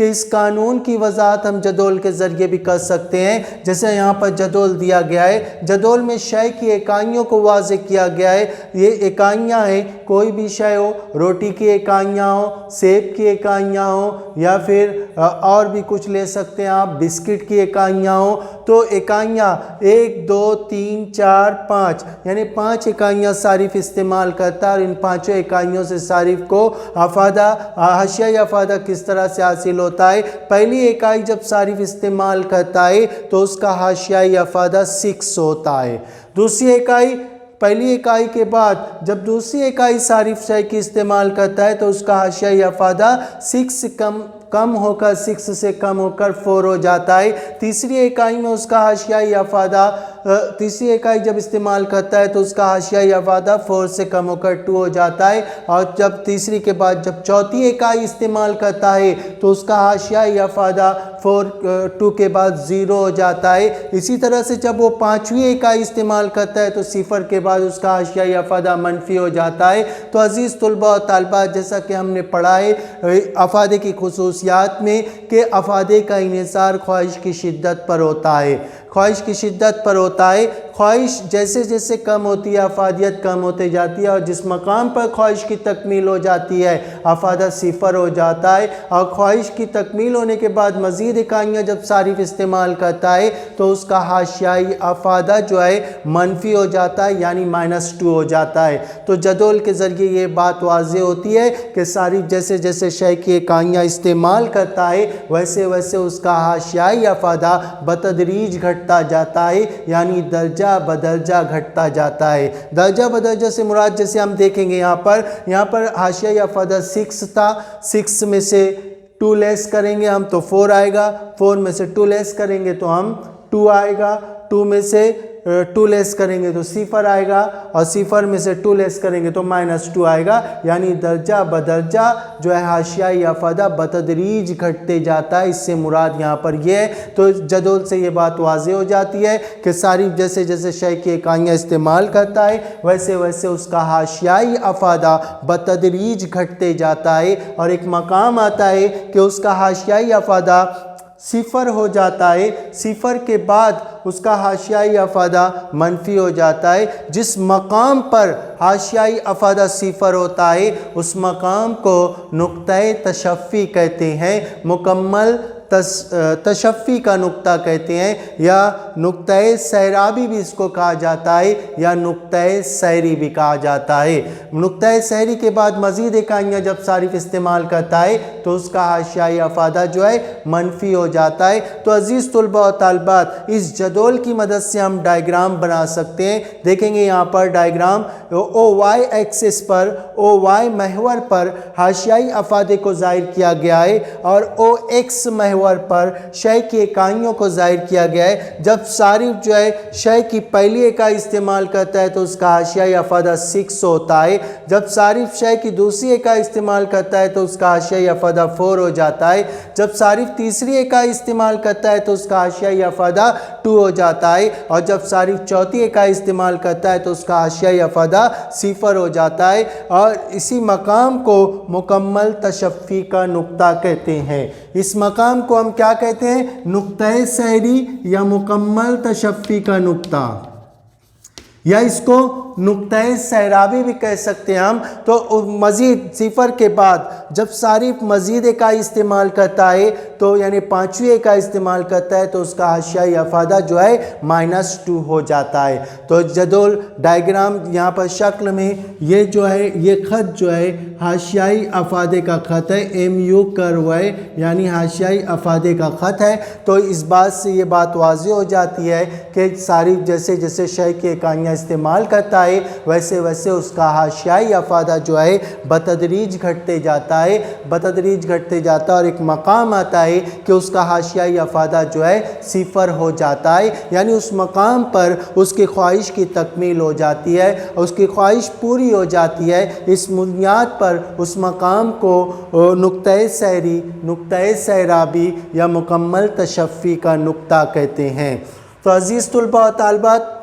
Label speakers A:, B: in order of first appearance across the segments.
A: کہ اس قانون کی وضاحت ہم جدول کے ذریعے بھی کر سکتے ہیں. جیسے یہاں پر جدول دیا گیا ہے، جدول میں شے کی اکائیوں کو واضح کیا گیا ہے. یہ اکائیاں ہیں، کوئی بھی شے ہو، روٹی کی اکائیاں ہو، سیب کی اکائیاں ہو، یا پھر اور بھی کچھ لے سکتے ہیں آپ، بسکٹ کی اکائیاں ہو. تو اکائیاں 1 2 3 4 5 یعنی 5 اکائیاں صارف استعمال کرتا ہے، اور ان 5 اکائیوں سے صارف کو افادہ حاشیہ افادہ کس طرح سے حاصل ہوتا ہے. پہلی اکائی جب صارف استعمال کرتا ہے تو اس کا حاشیہ افادہ 6 ہوتا ہے. دوسری اکائی، پہلی اکائی کے بعد جب دوسری اکائی صارف شے کی استعمال کرتا ہے تو اس کا حاشیہ افادہ 6 کم ہو کر 6 سے کم ہو کر 4 ہو جاتا ہے. تیسری اکائی میں اس کا حاشیہ افادہ تیسری اکائی جب استعمال کرتا ہے تو اس کا حاشیہ افادہ 4 سے کم ہو کر 2 ہو جاتا ہے. اور جب تیسری کے بعد جب چوتھی اکائی استعمال کرتا ہے تو اس کا حاشیہ افادہ 2 کے بعد 0 ہو جاتا ہے. اسی طرح سے جب وہ پانچویں اکائی استعمال کرتا ہے تو 0 کے بعد اس کا حاشیہ افادہ منفی ہو جاتا ہے. تو عزیز طلباء اور طالبات، جیسا کہ ہم نے پڑھا ہے افادے کی خصوصیات میں کہ افادے کا انحصار خواہش کی شدت پر ہوتا ہے. خواہش کی شدت پر ہوتا ہے. خواہش جیسے جیسے کم ہوتی ہے افادیت کم ہوتے جاتی ہے، اور جس مقام پر خواہش کی تکمیل ہو جاتی ہے افادہ 0 ہو جاتا ہے. اور خواہش کی تکمیل ہونے کے بعد مزید اکائیاں جب صارف استعمال کرتا ہے تو اس کا حاشیہ افادہ جو ہے منفی ہو جاتا ہے، یعنی -2 ہو جاتا ہے. تو جدول کے ذریعے یہ بات واضح ہوتی ہے کہ صارف جیسے جیسے شے کی اکائیاں استعمال کرتا ہے ویسے ویسے اس کا حاشیہ افادہ بتدریج گھٹتا جاتا ہے، یعنی درجہ بدرجہ گھٹتا جاتا ہے. درجہ بدرجہ سے مراد جیسے ہم دیکھیں گے یہاں پر حاشیہ افادہ 6 تھا. 6 میں سے 2 لیس کریں گے ہم تو 4 آئے گا. 4 میں سے 2 لیس کریں گے تو ہم 2 آئے گا. 2 میں سے 2 لیس کریں گے تو 0 آئے گا، اور 0 میں سے 2 لیس کریں گے تو -2 آئے گا. یعنی درجہ بدرجہ جو ہے حاشیہ افادہ بتدریج گھٹتے جاتا ہے. اس سے مراد یہاں پر یہ ہے. تو جدول سے یہ بات واضح ہو جاتی ہے کہ صارف جیسے جیسے شے کی اکائیاں استعمال کرتا ہے ویسے ویسے اس کا حاشیہ افادہ بتدریج گھٹتے جاتا ہے، اور ایک مقام آتا ہے کہ اس کا حاشیہ افادہ 0 ہو جاتا ہے. 0 کے بعد اس کا حاشیہ افادہ منفی ہو جاتا ہے. جس مقام پر حاشیہ افادہ 0 ہوتا ہے اس مقام کو نقطہ تشفی کہتے ہیں. مکمل تشفی کا نقطہ کہتے ہیں، یا نقطہ سیرابی بھی اس کو کہا جاتا ہے، یا نقطہ سیری بھی کہا جاتا ہے. نقطہ سیری کے بعد مزید اکائیاں جب صارف استعمال کرتا ہے تو اس کا حاشیہ افادہ جو ہے منفی ہو جاتا ہے. تو عزیز طلباء و طالبات، اس جدول کی مدد سے ہم ڈائیگرام بنا سکتے ہیں. دیکھیں گے یہاں پر ڈائیگرام او وائی ایکسس پر، او وائی محور پر حاشیہ افادے کو ظاہر کیا گیا ہے، اور او ایکس محور پر شے کی اکائیوں کو ظاہر کیا گیا ہے. جب صارف جو ہے شے کی پہلی اکائی استعمال کرتا ہے تو اس کا حاشیہ افادہ 6 ہوتا ہے. جب صارف شے کی دوسری اکائی استعمال کرتا ہے تو اس کا حاشیہ افادہ 4 ہو جاتا ہے. جب صارف تیسری اکائی استعمال کرتا ہے تو اس کا حاشیہ افادہ 2 ہو جاتا ہے. اور جب صارف چوتھی اکائی استعمال کرتا ہے تو اس کا حاشیہ افادہ 0 ہو جاتا ہے. اور اسی مقام کو مکمل تشفی کا نقطہ کہتے ہیں. اس مقام کو ہم کیا کہتے ہیں؟ نقطہ سیری یا مکمل تشفی کا نقطہ، یا اس کو نقطہ سیرابی بھی کہہ سکتے ہیں ہم. تو مزید 0 کے بعد جب صارف مزید اکائی استعمال کرتا ہے تو یعنی پانچویں اکائی استعمال کرتا ہے تو اس کا حاشیہ افادہ جو ہے -2 ہو جاتا ہے. تو جدول ڈائیگرام یہاں پر شکل میں یہ جو ہے یہ خط جو ہے حاشیہ افادے کا خط ہے، MU کرو ہے، یعنی حاشیہ افادے کا خط ہے. تو اس بات سے یہ بات واضح ہو جاتی ہے کہ صارف جیسے جیسے شے کی اکائیاں استعمال کرتا ہے ویسے ویسے اس کا حاشیہ افادہ جو ہے بتدریج گھٹتے جاتا ہے، بتدریج گھٹتے جاتا ہے. اور ایک مقام آتا ہے کہ اس کا حاشیہ افادہ جو ہے 0 ہو جاتا ہے، یعنی اس مقام پر اس کی خواہش کی تکمیل ہو جاتی ہے، اس کی خواہش پوری ہو جاتی ہے. اس بنیاد پر اس مقام کو نقطہ سیری، نقطہ سیرابی یا مکمل تشفی کا نقطہ کہتے ہیں. تو عزیز طلباء و طالبات،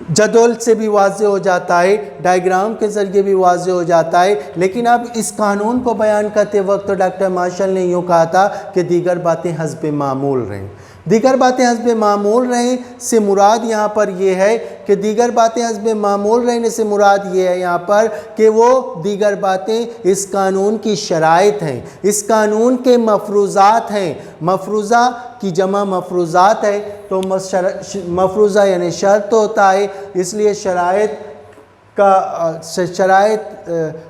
A: جدول سے بھی واضح ہو جاتا ہے، ڈائیگرام کے ذریعے بھی واضح ہو جاتا ہے، لیکن اب اس قانون کو بیان کرتے وقت ڈاکٹر مارشل نے یوں کہا تھا کہ دیگر باتیں حسب معمول رہیں۔ دیگر باتیں حسب معمول رہیں سے مراد یہاں پر یہ ہے کہ دیگر باتیں حسب معمول رہنے سے مراد یہ ہے یہاں پر کہ وہ دیگر باتیں اس قانون کی شرائط ہیں، اس قانون کے مفروضات ہیں۔ مفروضہ کی جمع مفروضات ہے، تو مفروضہ یعنی شرط ہوتا ہے، اس لیے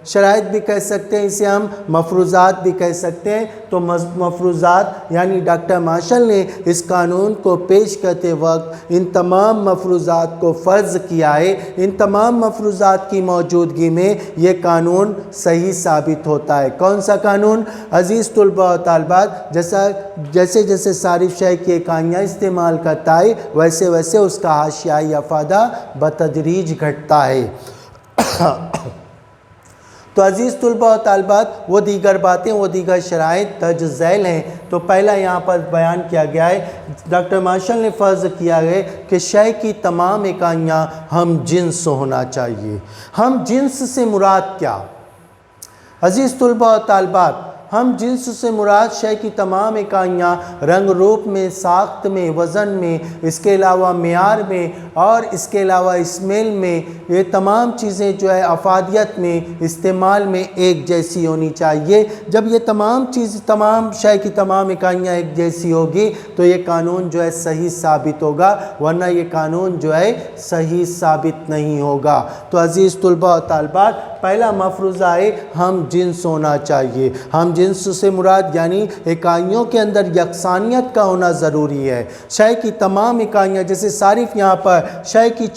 A: شرائط بھی کہہ سکتے ہیں، اسے ہم مفروضات بھی کہہ سکتے ہیں۔ تو مفروضات یعنی ڈاکٹر مارشل نے اس قانون کو پیش کرتے وقت ان تمام مفروضات کو فرض کیا ہے۔ ان تمام مفروضات کی موجودگی میں یہ قانون صحیح ثابت ہوتا ہے۔ کون سا قانون؟ عزیز طلباء و طالبات، جیسے جیسے صارف شے کی اکائیاں استعمال کرتا ہے ویسے ویسے اس کا حاشیائی افادہ بتدریج گھٹتا ہے۔ تو عزیز طلباء و طالبات، وہ دیگر باتیں، وہ دیگر شرائط درج ذیل ہیں۔ تو پہلا یہاں پر بیان کیا گیا ہے، ڈاکٹر مارشل نے فرض کیا ہے کہ شے کی تمام اکائیاں ہم جنس ہونا چاہیے۔ ہم جنس سے مراد کیا؟ عزیز طلباء و طالبات، ہم جنس سے مراد شے کی تمام اکائیاں رنگ روپ میں، ساخت میں، وزن میں، اس کے علاوہ معیار میں اور اس کے علاوہ اسمیل میں، یہ تمام چیزیں جو ہے افادیت میں، استعمال میں ایک جیسی ہونی چاہیے۔ جب یہ تمام شے کی تمام اکائیاں ایک جیسی ہوگی تو یہ قانون جو ہے صحیح ثابت ہوگا، ورنہ یہ قانون جو ہے صحیح ثابت نہیں ہوگا۔ تو عزیز طلباء و طالبات، پہلا مفروضہ ہے ہم جنس ہونا چاہیے۔ ہم جنس سے مراد یعنی اکائیوں کے اندر یکسانیت کا ہونا ضروری ہے۔ شے کی تمام اکائیاں، جیسے صارف یہاں پر شے کی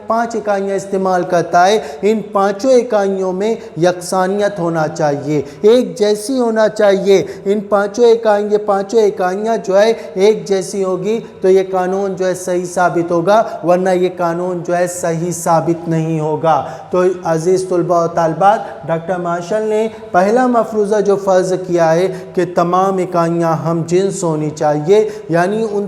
A: 5 اکائیاں استعمال کرتا ہے، ان 5 اکائیوں میں یکسانیت ہونا چاہیے، ایک جیسی ہونا چاہیے۔ ان 5 اکائیاں جو ہے ایک جیسی ہوگی تو یہ قانون جو ہے صحیح ثابت ہوگا، ورنہ یہ قانون جو ہے صحیح ثابت نہیں ہوگا۔ تو عزیز طلباء و طالبات، ڈاکٹر مارشل نے پہلا مفروضہ جو فرض کیا ہے کہ تمام اکائیاں ہم جنس ہونی چاہیے، یعنی ان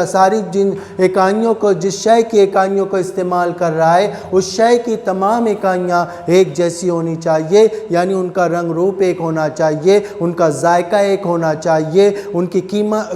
A: ساری جن اکائیوں کو، جس شے کی اکائیوں کو استعمال کر رہا ہے اس شے کی تمام اکائیاں ایک جیسی ہونی چاہیے، یعنی ان کا رنگ روپ ایک ہونا چاہیے، ان کا ذائقہ ایک ہونا چاہیے، ان کی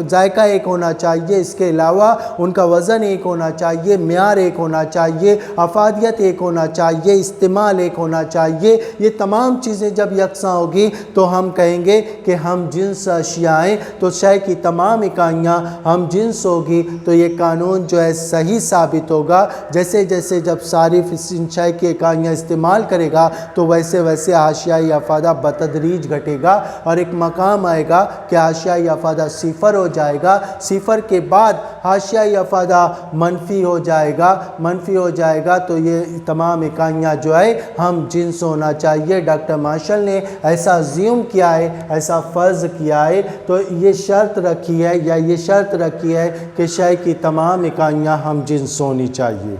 A: ذائقہ ایک ہونا چاہیے، اس کے علاوہ ان کا وزن ایک ہونا چاہیے، معیار ایک ہونا چاہیے، افادیت ایک ہونا چاہیے، استعمال ایک ہونا چاہیے۔ یہ تمام چیزیں جب یکساں ہوگی تو ہم کہیں گے کہ ہم جنس اشیاء ہیں۔ تو شے کی تمام اکائیاں ہم جنس ہوگی تو یہ قانون جو ہے صحیح ثابت ہوگا۔ جیسے جیسے جب صارف ان شے کی اکائیاں استعمال کرے گا تو ویسے ویسے حاشیائی افادہ بتدریج گھٹے گا، اور ایک مقام آئے گا کہ حاشیائی افادہ 0 ہو جائے گا۔ 0 کے بعد حاشیائی افادہ منفی ہو جائے گا تو یہ تمام اکائیاں جو ہے ہم جنس ہونا چاہیے۔ ڈاکٹر مارشل نے ایسا زیوم کیا ہے، ایسا فرض کیا ہے، تو یہ شرط رکھی ہے کہ شے کی تمام اکائیاں ہم جنس ہونی چاہیے۔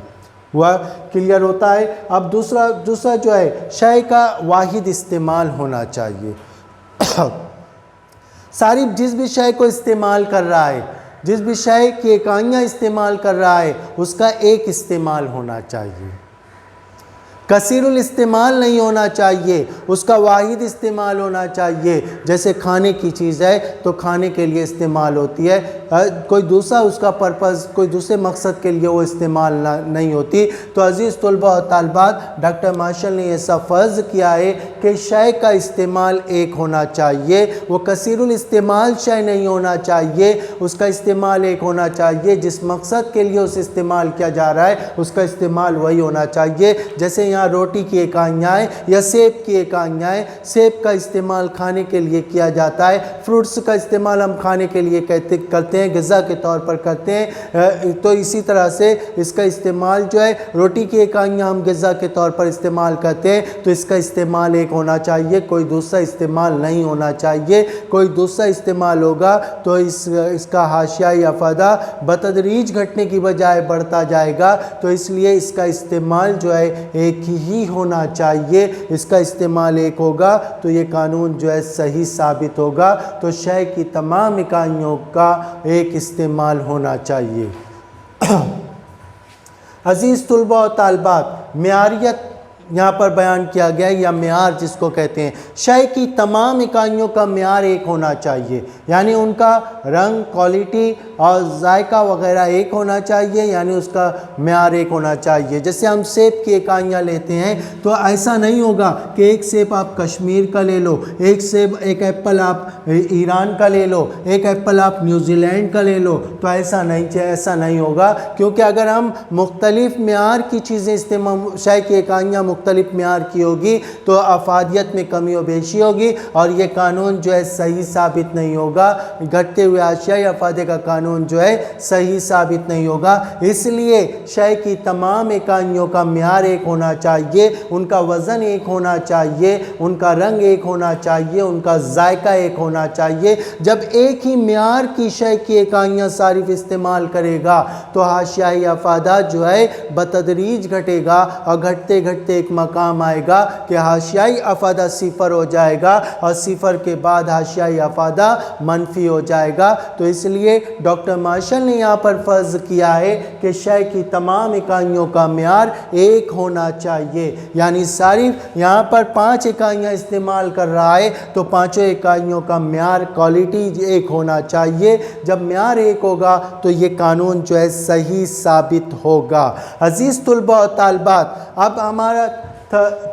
A: وہ کلیئر ہوتا ہے۔ اب دوسرا جو ہے شے کا واحد استعمال ہونا چاہیے۔ صارف جس بھی شے کو استعمال کر رہا ہے، جس بھی شے کی اکائیاں استعمال کر رہا ہے، اس کا ایک استعمال ہونا چاہیے، کثیر الاستعمال نہیں ہونا چاہیے، اس کا واحد استعمال ہونا چاہیے۔ جیسے کھانے کی چیز ہے تو کھانے کے لیے استعمال ہوتی ہے، کوئی دوسرا اس کا پرپز، کوئی دوسرے مقصد کے لیے وہ استعمال نہیں ہوتی۔ تو عزیز طلباء و طالبات، ڈاکٹر مارشل نے ایسا فرض کیا ہے کہ شے کا استعمال ایک ہونا چاہیے، وہ کثیر الاستعمال شے نہیں ہونا چاہیے، اس کا استعمال ایک ہونا چاہیے، جس مقصد کے لیے اس استعمال کیا جا رہا ہے اس کا استعمال وہی ہونا چاہیے۔ جیسے یہاں روٹی کی اکائیاں ہیں یا سیب کی اکائیاں ہیں، سیب کا استعمال کھانے کے لیے کیا جاتا ہے، فروٹس کا استعمال ہم کھانے کے لیے کرتے ہیں، غذا کے طور پر کرتے ہیں۔ تو اسی طرح سے اس کا استعمال جو ہے، روٹی کی اکائیاں ہم غذا کے طور پر استعمال کرتے ہیں تو اس کا استعمال ایک ہونا چاہیے، کوئی دوسرا استعمال نہیں ہونا چاہیے۔ کوئی دوسرا استعمال ہوگا تو اس کا حاشیائی افادہ بتدریج گھٹنے کی بجائے بڑھتا جائے گا، تو اس لیے اس کا استعمال جو ہے ایک ہی ہونا چاہیے۔ اس کا استعمال ایک ہوگا تو یہ قانون جو ہے صحیح ثابت ہوگا۔ تو شے کی تمام اکائیوں کا ایک استعمال ہونا چاہیے۔ عزیز طلباء و طالبات، معیاریت یہاں پر بیان کیا گیا ہے، یا معیار جس کو کہتے ہیں، شے کی تمام اکائیوں کا معیار ایک ہونا چاہیے، یعنی ان کا رنگ، کوالٹی اور ذائقہ وغیرہ ایک ہونا چاہیے، یعنی اس کا معیار ایک ہونا چاہیے۔ جیسے ہم سیب کی اکائیاں لیتے ہیں تو ایسا نہیں ہوگا کہ ایک سیب آپ کشمیر کا لے لو، ایک ایپل آپ ایران کا لے لو، ایک ایپل آپ نیوزی لینڈ کا لے لو، تو ایسا نہیں ہوگا، کیونکہ اگر ہم مختلف معیار کی چیزیں استعمال، شے کی اکائیاں مختلف معیار کی ہوگی تو افادیت میں کمی و بیشی ہوگی، اور یہ قانون جو ہے صحیح ثابت نہیں ہوگا، گھٹتے ہوئے اشیائی افادے کا قانون جو ہے صحیح ثابت نہیں ہوگا۔ اس لیے شے کی تمام اکائیوں کا معیار ایک ہونا چاہیے، ان کا وزن ایک ہونا چاہیے، ان کا رنگ ایک ہونا چاہیے، ان کا ذائقہ ایک ہونا چاہیے۔ جب ایک ہی معیار کی شے کی اکائیاں صارف استعمال کرے گا تو حاشیائی افادہ جو ہے بتدریج گھٹے گا، اور گھٹتے گھٹتے ایک مقام آئے گا کہ حاشیائی افادہ صفر ہو جائے گا، اور صفر کے بعد حاشیائی افادہ منفی ہو جائے گا۔ تو اس لیے ڈاکٹر مارشل نے یہاں پر فرض کیا ہے کہ شے کی تمام اکائیوں کا معیار ایک ہونا چاہیے، یعنی صارف یہاں پر 5 اکائیاں استعمال کر رہا ہے تو 5 اکائیوں کا معیار، کوالٹی ایک ہونا چاہیے۔ جب معیار ایک ہوگا تو یہ قانون جو ہے صحیح ثابت ہوگا۔ عزیز طلباء و طالبات، اب ہمارا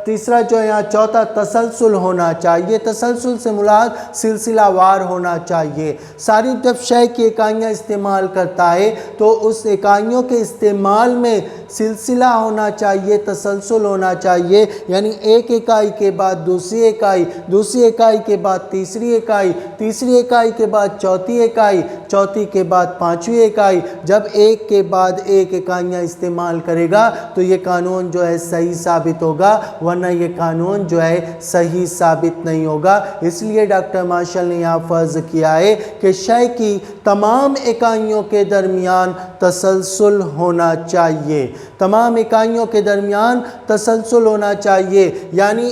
A: تیسرا جو ہے یہاں چوتھا تسلسل ہونا چاہیے۔ تسلسل سے مراد سلسلہ وار ہونا چاہیے۔ صارف جب شے کی اکائیاں استعمال کرتا ہے تو اس اکائیوں کے استعمال میں سلسلہ ہونا چاہیے، تسلسل ہونا چاہیے، یعنی ایک اکائی کے بعد دوسری اکائی، دوسری اکائی کے بعد تیسری اکائی، تیسری اکائی کے بعد چوتھی اکائی، چوتھی کے بعد پانچویں اکائی۔ جب ایک کے بعد ایک اکائیاں استعمال کرے گا تو یہ قانون جو ہے صحیح ثابت ہوگا، ورنہ یہ قانون جو ہے صحیح ثابت نہیں ہوگا۔ اس لیے ڈاکٹر مارشل نے یہاں فرض کیا ہے کہ شے کی تمام اکائیوں کے درمیان تسلسل ہونا چاہیے، تمام اکائیوں کے درمیان تسلسل ہونا چاہیے، یعنی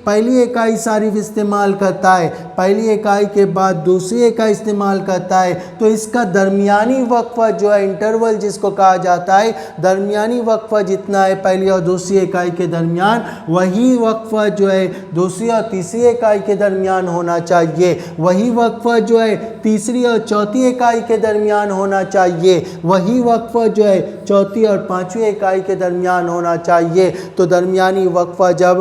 A: پہلی اکائی صارف استعمال کرتا ہے، پہلی اکائی کے بعد دوسری اکائی استعمال کرتا ہے، تو اس کا درمیانی وقفہ جو ہے انٹرول جس کو کہا جاتا ہے، درمیانی وقفہ جتنا ہے پہلی اور دوسری اکائی کے درمیان، وہی وقفہ جو ہے دوسری اور تیسری اکائی کے درمیان ہونا چاہیے، وہی وقفہ جو ہے تیسری اور چوتھی اکائی کے درمیان ہونا چاہیے، وہی وقفہ جو ہے چوتھی اور پانچویں اکائی کے درمیان ہونا چاہیے۔ تو درمیانی وقفہ جب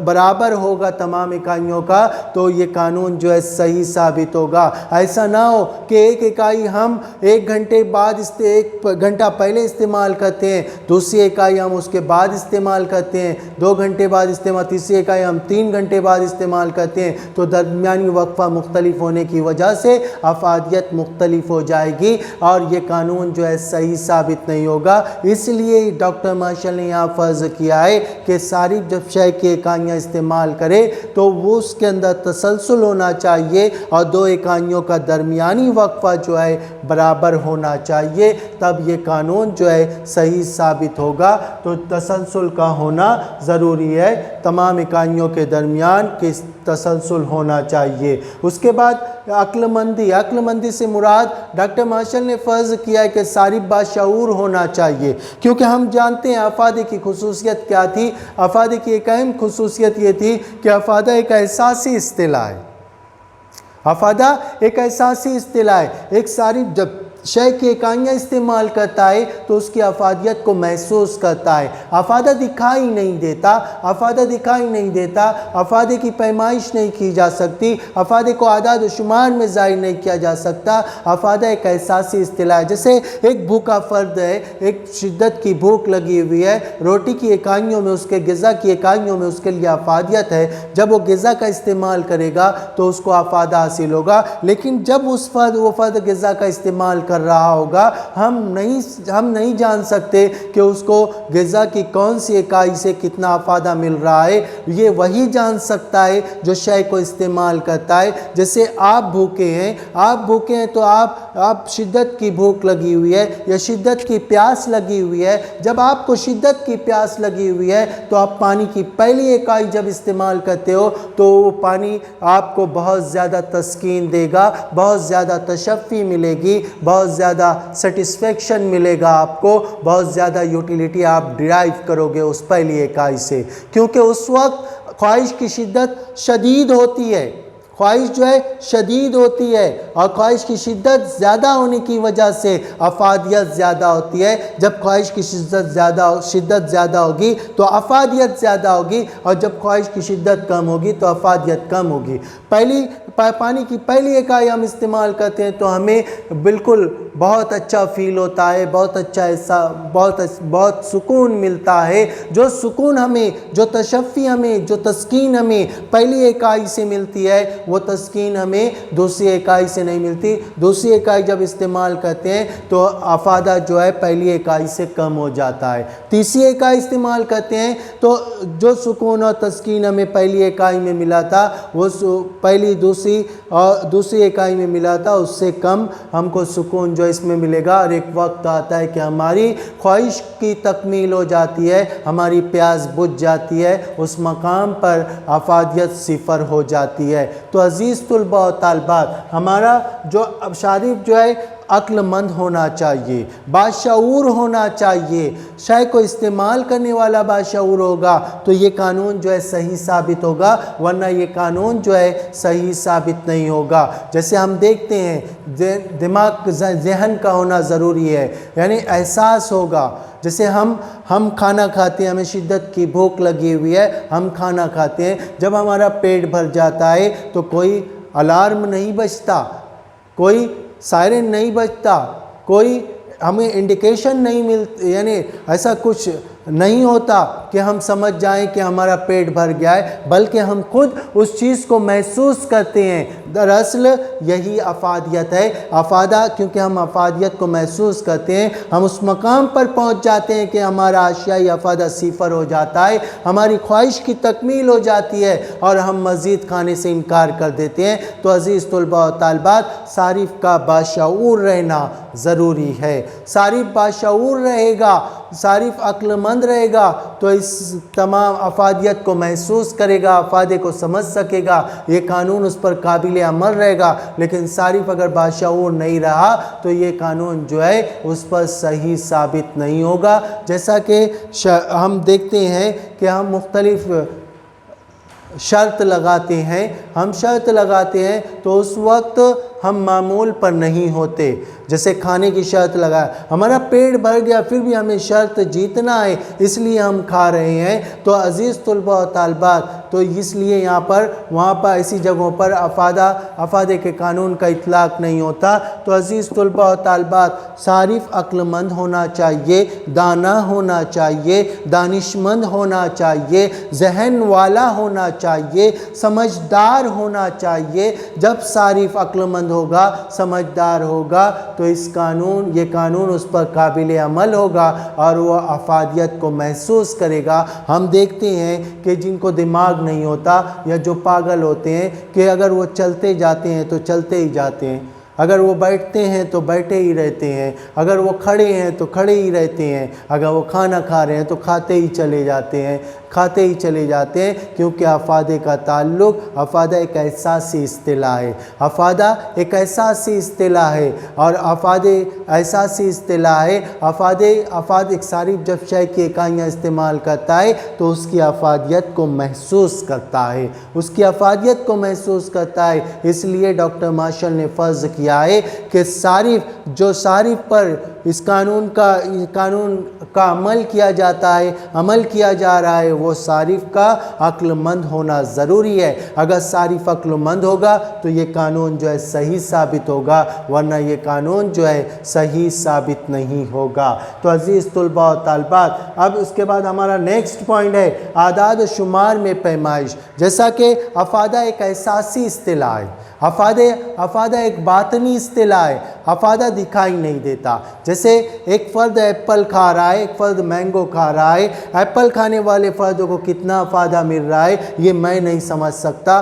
A: برابر ہوگا تمام اکائیوں کا تو یہ قانون جو ہے صحیح ثابت ہوگا۔ ایسا نہ ہو کہ ایک اکائی ہم 1 گھنٹے بعد 1 گھنٹہ پہلے استعمال کرتے ہیں، دوسری اکائی ہم اس کے بعد استعمال کرتے ہیں، 2 گھنٹے بعد استعمال، تیسری اکائی ہم 3 گھنٹے بعد استعمال کرتے ہیں، تو درمیانی وقفہ مختلف ہونے کی وجہ سے افادیت مختلف ہو جائے گی، اور یہ قانون جو ہے صحیح ثابت نہیں ہوگا۔ اس لیے ڈاکٹر مارشل نے یہاں فرض کیا ہے کہ صارف جب شے کی اکائیاں استعمال کرے تو وہ اس کے اندر تسلسل ہونا چاہیے، اور 2 اکائیوں کا درمیانی وقفہ جو ہے برابر ہونا چاہیے، تب یہ قانون جو ہے صحیح ثابت ہوگا۔ تو تسلسل کا ہونا ضروری ہے، تمام اکائیوں کے درمیان کس تسلسل ہونا چاہیے۔ اس کے بعد عقل مندی، عقل مندی سے مراد ڈاکٹر مارشل نے فرض کیا ہے کہ صارف باشعور ہونا چاہیے، کیونکہ ہم جانتے ہیں افادے کی خصوصیت کیا تھی۔ افادے کی ایک اہم خصوصیت یہ تھی کہ افادہ ایک احساسی اصطلاح ہے، افادہ ایک احساسی اصطلاح ہے۔ ایک صارف جب شے کی اکائیاں استعمال کرتا ہے تو اس کی افادیت کو محسوس کرتا ہے۔ افادہ دکھائی نہیں دیتا، افادہ دکھائی نہیں دیتا، افادے کی پیمائش نہیں کی جا سکتی، افادے کو اعداد و شمار میں ظاہر نہیں کیا جا سکتا۔ افادہ ایک احساسی اصطلاح ہے، جیسے ایک بھوکا فرد ہے، ایک شدت کی بھوک لگی ہوئی ہے، روٹی کی اکائیوں میں، اس کے غذا کی اکائیوں میں اس کے لیے افادیت ہے۔ جب وہ غذا کا استعمال کرے گا تو اس کو افادہ حاصل ہوگا، لیکن جب وہ فرد غذا کا استعمال کر رہا ہوگا، ہم نہیں جان سکتے کہ اس کو غذا کی کون سی اکائی سے کتنا افادہ مل رہا ہے۔ یہ وہی جان سکتا ہے جو شے کو استعمال کرتا ہے۔ جیسے آپ بھوکے ہیں تو آپ شدت کی بھوک لگی ہوئی ہے یا شدت کی پیاس لگی ہوئی ہے۔ جب آپ کو شدت کی پیاس لگی ہوئی ہے تو آپ پانی کی پہلی اکائی جب استعمال کرتے ہو تو وہ پانی آپ کو بہت زیادہ تسکین دے گا، بہت زیادہ تشفی ملے گی، بہت بہت زیادہ سیٹسفیکشن ملے گا آپ کو، بہت زیادہ یوٹیلیٹی آپ ڈرائیو کرو گے اس پہلی اکائی سے، کیونکہ اس وقت خواہش کی شدت شدید ہوتی ہے، خواہش جو ہے شدید ہوتی ہے، اور خواہش کی شدت زیادہ ہونے کی وجہ سے افادیت زیادہ ہوتی ہے۔ جب خواہش کی شدت زیادہ ہوگی تو افادیت زیادہ ہوگی، اور جب خواہش کی شدت کم ہوگی تو افادیت کم ہوگی۔ پانی کی پہلی اکائی ہم استعمال کرتے ہیں تو ہمیں بالکل بہت اچھا فیل ہوتا ہے، بہت اچھا بہت سکون ملتا ہے۔ جو سکون ہمیں، جو تشفی ہمیں، جو تسکین ہمیں پہلی اکائی سے ملتی ہے، وہ تسکین ہمیں دوسری اکائی سے نہیں ملتی۔ دوسری اکائی جب استعمال کرتے ہیں تو افادہ جو ہے پہلی اکائی سے کم ہو جاتا ہے۔ تیسری اکائی استعمال کرتے ہیں تو جو سکون اور تسکین ہمیں پہلی اکائی میں ملا تھا، وہ دوسری اکائی میں ملا تھا، اس سے کم ہم کو سکون جو اس میں ملے گا، اور ایک وقت آتا ہے کہ ہماری خواہش کی تکمیل ہو جاتی ہے، ہماری پیاس بجھ جاتی ہے، اس مقام پر افادیت صفر ہو جاتی ہے۔ تو عزیز طلباء و طالبات، ہمارا جو شارب جو ہے عقل مند ہونا چاہیے، باشعور ہونا چاہیے۔ شے کو استعمال کرنے والا باشعور ہوگا تو یہ قانون جو ہے صحیح ثابت ہوگا، ورنہ یہ قانون جو ہے صحیح ثابت نہیں ہوگا۔ جیسے ہم دیکھتے ہیں دماغ ذہن کا ہونا ضروری ہے، یعنی احساس ہوگا۔ جیسے ہم کھانا کھاتے ہیں، ہمیں شدت کی بھوک لگی ہوئی ہے، ہم کھانا کھاتے ہیں، جب ہمارا پیٹ بھر جاتا ہے تو کوئی الارم نہیں بجتا، کوئی سائرن نہیں بجتا، کوئی ہمیں انڈیکیشن نہیں ملتی، یعنی ایسا کچھ نہیں ہوتا کہ ہم سمجھ جائیں کہ ہمارا پیٹ بھر گیا ہے، بلکہ ہم خود اس چیز کو محسوس کرتے ہیں۔ دراصل یہی افادیت ہے۔ افادہ، کیونکہ ہم افادیت کو محسوس کرتے ہیں، ہم اس مقام پر پہنچ جاتے ہیں کہ ہمارا اشیائی افادہ صفر ہو جاتا ہے، ہماری خواہش کی تکمیل ہو جاتی ہے، اور ہم مزید کھانے سے انکار کر دیتے ہیں۔ تو عزیز طلباء و طالبات، صارف کا باشعور رہنا ضروری ہے۔ صارف باشعور رہے گا، صارف عقل مند رہے گا تو اس تمام افادیت کو محسوس کرے گا، افادے کو سمجھ سکے گا، یہ قانون اس پر قابل عمل رہے گا۔ لیکن صارف اگر باشعور نہیں رہا تو یہ قانون جو ہے اس پر صحیح ثابت نہیں ہوگا۔ جیسا کہ ہم دیکھتے ہیں کہ ہم مختلف شرط لگاتے ہیں، ہم شرط لگاتے ہیں تو اس وقت ہم معمول پر نہیں ہوتے۔ جیسے کھانے کی شرط لگا، ہمارا پیٹ بھر گیا پھر بھی ہمیں شرط جیتنا ہے، اس لیے ہم کھا رہے ہیں۔ تو عزیز طلباء و طالبات، تو اس لیے یہاں پر وہاں پر ایسی جگہوں پر افادے کے قانون کا اطلاق نہیں ہوتا۔ تو عزیز طلباء و طالبات، صارف عقل مند ہونا چاہیے، دانا ہونا چاہیے، دانشمند ہونا چاہیے، ذہن والا ہونا چاہیے، سمجھدار ہونا چاہیے۔ جب صارف عقل مند ہوگا، سمجھدار ہوگا تو یہ قانون اس پر قابل عمل ہوگا اور وہ افادیت کو محسوس کرے گا۔ ہم دیکھتے ہیں کہ جن کو دماغ نہیں ہوتا یا جو پاگل ہوتے ہیں کہ اگر وہ چلتے جاتے ہیں تو چلتے ہی جاتے ہیں، اگر وہ بیٹھتے ہیں تو بیٹھے ہی رہتے ہیں، اگر وہ کھڑے ہیں تو کھڑے ہی رہتے ہیں، اگر وہ کھانا کھا رہے ہیں تو کھاتے ہی چلے جاتے ہیں، کیونکہ افادے کا تعلق، افادہ ایک احساسی اصطلاح ہے، افادہ ایک احساسی اصطلاح ہے، اور احساسی اصطلاح ہے۔ ایک صارف جب شے کی اکائیاں استعمال کرتا ہے تو اس کی افادیت کو محسوس کرتا ہے، اس لیے ڈاکٹر مارشل نے فرض کیا ہے کہ جو صارف پر اس قانون کا عمل کیا جا رہا ہے وہ صارف کا عقل مند ہونا ضروری ہے۔ اگر صارف عقل مند ہوگا تو یہ قانون جو ہے صحیح ثابت ہوگا، ورنہ یہ قانون جو ہے صحیح ثابت نہیں ہوگا۔ تو عزیز طلباء و طالبات، اب اس کے بعد ہمارا نیکسٹ پوائنٹ ہے اعداد و شمار میں پیمائش۔ جیسا کہ افادہ ایک احساسی اصطلاح ہے، افادہ ایک باطنی اصطلاح ہے، افادہ دکھائی نہیں دیتا۔ جیسے ایک فرد ایپل کھا رہا ہے، ایک فرد مینگو کھا رہا ہے، ایپل کھانے والے فرد کو کتنا افادہ مل رہا ہے یہ میں نہیں سمجھ سکتا،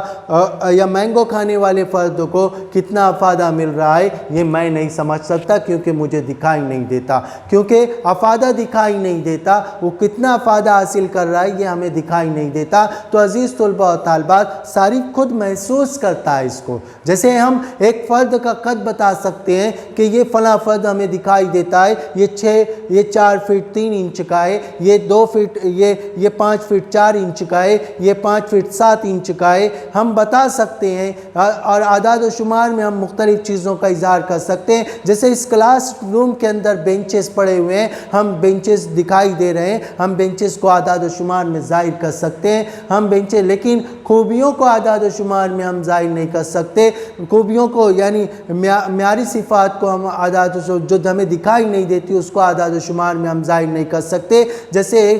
A: یا مینگو کھانے والے فرد کو کتنا افادہ مل رہا ہے یہ میں نہیں سمجھ سکتا، کیونکہ مجھے دکھائی نہیں دیتا، کیونکہ افادہ دکھائی نہیں دیتا، وہ کتنا افادہ حاصل کر رہا ہے یہ ہمیں دکھائی نہیں دیتا۔ تو عزیز طلباء و طالبات، صارف خود محسوس کرتا ہے اس کو۔ جیسے ہم ایک فرد کا قد بتا سکتے ہیں ہیں کہ یہ فلاں فرد ہمیں دکھائی دیتا ہے، یہ 4 فٹ 3 انچ کا ہے، یہ 2 فٹ یہ 5 فٹ 4 انچ کا ہے، یہ 5 فٹ 7 انچ کا ہے، ہم بتا سکتے ہیں۔ اور اعداد و شمار میں ہم مختلف چیزوں کا اظہار کر سکتے ہیں۔ جیسے اس کلاس روم کے اندر بینچز پڑے ہوئے ہیں، ہم بینچز دکھائی دے رہے ہیں، ہم بینچز کو اعداد و شمار میں ظاہر کر سکتے ہیں، ہم بینچز، لیکن خوبیوں کو اعداد و شمار میں ہم ظاہر نہیں کر سکتے۔ خوبیوں کو یعنی معیاری صفات کو ہم اعداد و جو ہمیں دکھائی نہیں دیتی اس کو اعداد و شمار میں ہم ظاہر نہیں کر سکتے۔ جیسے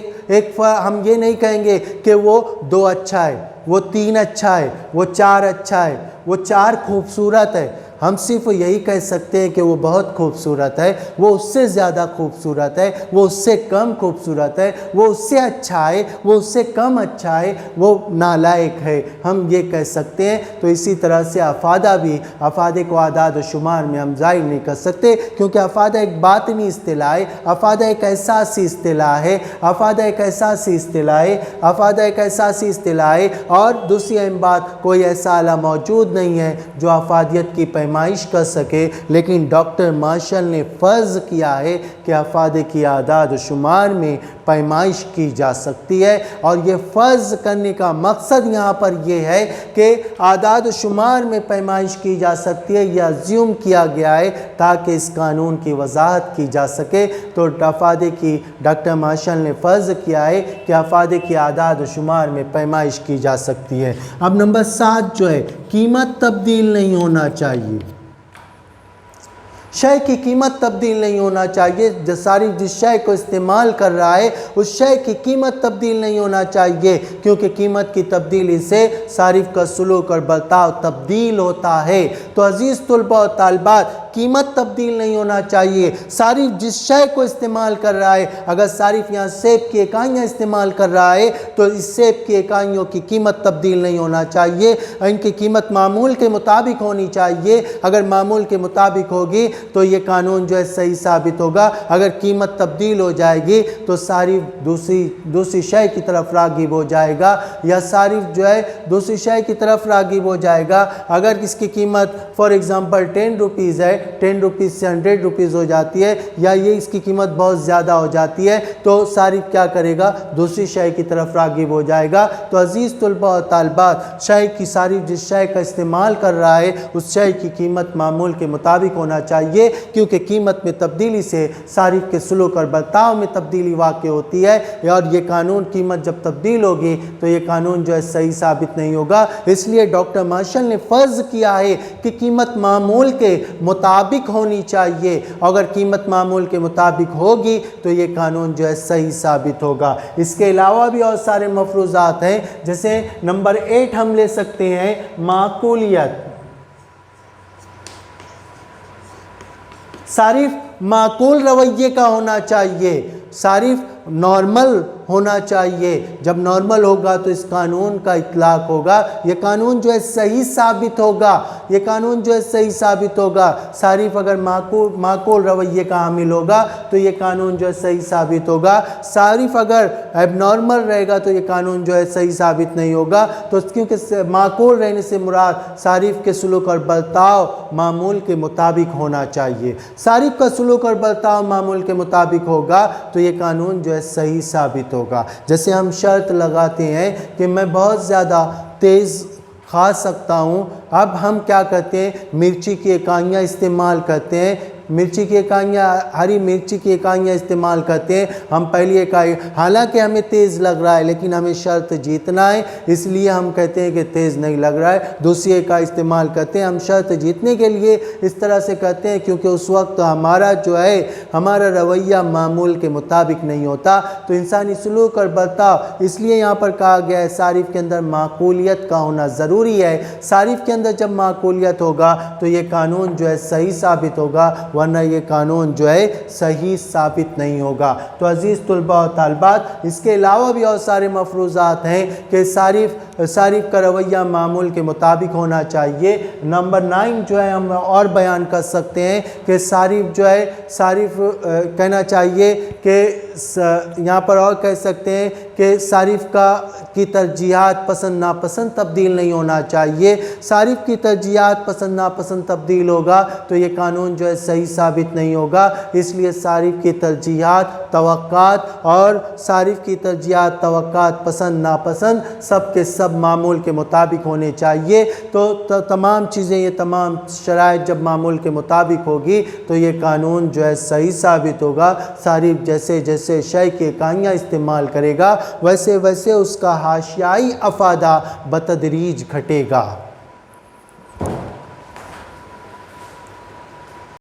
A: ہم یہ نہیں کہیں گے کہ وہ 2 اچھا ہے، وہ 3 اچھا ہے، وہ 4 اچھا ہے، وہ 4 خوبصورت ہے۔ ہم صرف یہی کہہ سکتے ہیں کہ وہ بہت خوبصورت ہے، وہ اس سے زیادہ خوبصورت ہے، وہ اس سے کم خوبصورت ہے، وہ اس سے اچھا ہے، وہ اس سے کم اچھا ہے، وہ نالائق ہے، ہم یہ کہہ سکتے ہیں۔ تو اسی طرح سے افادہ بھی، افادے کو اعداد و شمار میں ہم ظاہر نہیں کر سکتے، کیونکہ افادہ ایک باطنی اصطلاح ہے، افادہ ایک احساسی اصطلاح ہے، افادہ ایک احساسی اصطلاح ہے، افادہ ایک احساسی اصطلاح ہے۔ اور دوسری اہم بات، کوئی ایسا آلہ موجود نہیں ہے جو افادیت کی پیمائش کر سکے، لیکن ڈاکٹر مارشل نے فرض کیا ہے کہ افادے کی اعداد و شمار میں پیمائش کی جا سکتی ہے، اور یہ فرض کرنے کا مقصد یہاں پر یہ ہے کہ اعداد و شمار میں پیمائش کی جا سکتی ہے، یہ ازیوم کیا گیا ہے تاکہ اس قانون کی وضاحت کی جا سکے۔ تو افادے کی ڈاکٹر مارشل نے فرض کیا ہے کہ افادے کی اعداد و شمار میں پیمائش کی جا سکتی ہے۔ اب نمبر 7 جو ہے، قیمت تبدیل نہیں ہونا چاہیے۔ شے کی قیمت تبدیل نہیں ہونا چاہیے، صارف جس شے کو استعمال کر رہا ہے اس شے کی قیمت تبدیل نہیں ہونا چاہیے، کیونکہ قیمت کی تبدیلی سے صارف کا سلوک اور برتاؤ تبدیل ہوتا ہے۔ تو عزیز طلباء اور طالبات، قیمت تبدیل نہیں ہونا چاہیے۔ صارف جس شے کو استعمال کر رہا ہے، اگر صارف یہاں سیب کی اکائیاں استعمال کر رہا ہے تو اس سیب کی اکائیوں کی قیمت تبدیل نہیں ہونا چاہیے، ان کی قیمت معمول کے مطابق ہونی چاہیے۔ اگر معمول کے مطابق ہوگی تو یہ قانون جو ہے صحیح ثابت ہوگا۔ اگر قیمت تبدیل ہو جائے گی تو صارف دوسری شے کی طرف راغب ہو جائے گا، یا صارف جو ہے دوسری شے کی طرف راغب ہو جائے گا۔ اگر اس کی قیمت فار ایگزامپل 10 روپیز ہے، 10 روپیز سے 100 روپیز ہو جاتی ہے، یا یہ اس کی قیمت بہت زیادہ ہو جاتی ہے، تو صارف کیا کرے گا؟ دوسری شے کی طرف راغب ہو جائے گا۔ تو عزیز طلباء اور طالبات، شے کی صارف جس شے کا استعمال کر رہا ہے اس شے کی قیمت معمول کے مطابق ہونا چاہیے، کیونکہ قیمت میں تبدیلی سے صارف کے سلوک اور برتاؤ میں تبدیلی واقع ہوتی ہے، اور یہ قانون قیمت جب تبدیل ہوگی تو یہ قانون جو ہے صحیح ثابت نہیں ہوگا۔ اس لیے ڈاکٹر مارشل نے فرض کیا ہے کہ قیمت معمول کے مطابق ہونی چاہیے، اگر قیمت معمول کے مطابق ہوگی تو یہ قانون جو ہے صحیح ثابت ہوگا۔ اس کے علاوہ بھی اور سارے مفروضات ہیں، جیسے نمبر 8 ہم لے سکتے ہیں، معقولیت۔ صارف معقول رویے کا ہونا چاہیے، صارف نارمل ہونا چاہیے۔ جب نارمل ہوگا تو اس قانون کا اطلاق ہوگا، یہ قانون جو ہے صحیح ثابت ہوگا، یہ قانون جو ہے صحیح ثابت ہوگا۔ صارف اگر معقول رویے کا حامل ہوگا تو یہ قانون جو ہے صحیح ثابت ہوگا۔ صارف اگر ایب نارمل رہے گا تو یہ قانون جو ہے صحیح ثابت نہیں ہوگا۔ تو کیونکہ معقول رہنے سے مراد صارف کے سلوک اور برتاؤ معمول کے مطابق ہونا چاہیے۔ صارف کا سلوک اور برتاؤ معمول کے مطابق ہوگا تو یہ قانون جو ہے صحیح ثابت ہوگا۔ جیسے ہم شرط لگاتے ہیں کہ میں بہت زیادہ تیز کھا سکتا ہوں، اب ہم کیا کرتے ہیں؟ مرچی کی اکائیاں استعمال کرتے ہیں، مرچی کی اکائیاں، ہری مرچی کی اکائیاں استعمال کرتے ہیں۔ ہم پہلی اکائی، حالانکہ ہمیں تیز لگ رہا ہے لیکن ہمیں شرط جیتنا ہے، اس لیے ہم کہتے ہیں کہ تیز نہیں لگ رہا ہے، دوسری اکائی استعمال کرتے ہیں۔ ہم شرط جیتنے کے لیے اس طرح سے کرتے ہیں کیونکہ اس وقت ہمارا جو ہے ہمارا رویہ معمول کے مطابق نہیں ہوتا۔ تو انسانی سلوک اور برتاؤ، اس لیے یہاں پر کہا گیا ہے صارف کے اندر معقولیت کا ہونا ضروری ہے۔ صارف کے اندر جب معقولیت ہوگا تو یہ قانون جو ہے صحیح ثابت ہوگا، ورنہ یہ قانون جو ہے صحیح ثابت نہیں ہوگا۔ تو عزیز طلباء و طالبات، اس کے علاوہ بھی اور سارے مفروضات ہیں کہ صارف صارف کا رویہ معمول کے مطابق ہونا چاہیے۔ نمبر 9 جو ہے ہم اور بیان کر سکتے ہیں کہ صارف جو ہے کہنا چاہیے کہ یہاں پر اور کہہ سکتے ہیں کہ صارف کی ترجیحات پسند ناپسند تبدیل نہیں ہونا چاہیے۔ صارف کی ترجیحات پسند ناپسند تبدیل ہوگا تو یہ قانون جو ہے صحیح ثابت نہیں ہوگا، اس لیے صارف کی ترجیحات، توقعات اور صارف کی ترجیحات، توقعات، پسند ناپسند سب کے سب معمول کے مطابق ہونے چاہیے۔ تو تمام چیزیں، یہ تمام شرائط جب معمول کے مطابق ہوگی تو یہ قانون جو ہے صحیح ثابت ہوگا۔ صارف جیسے جیسے شے کی اکائیاں استعمال کرے گا ویسے ویسے اس کا حاشیائی افادہ بتدریج گھٹے گا۔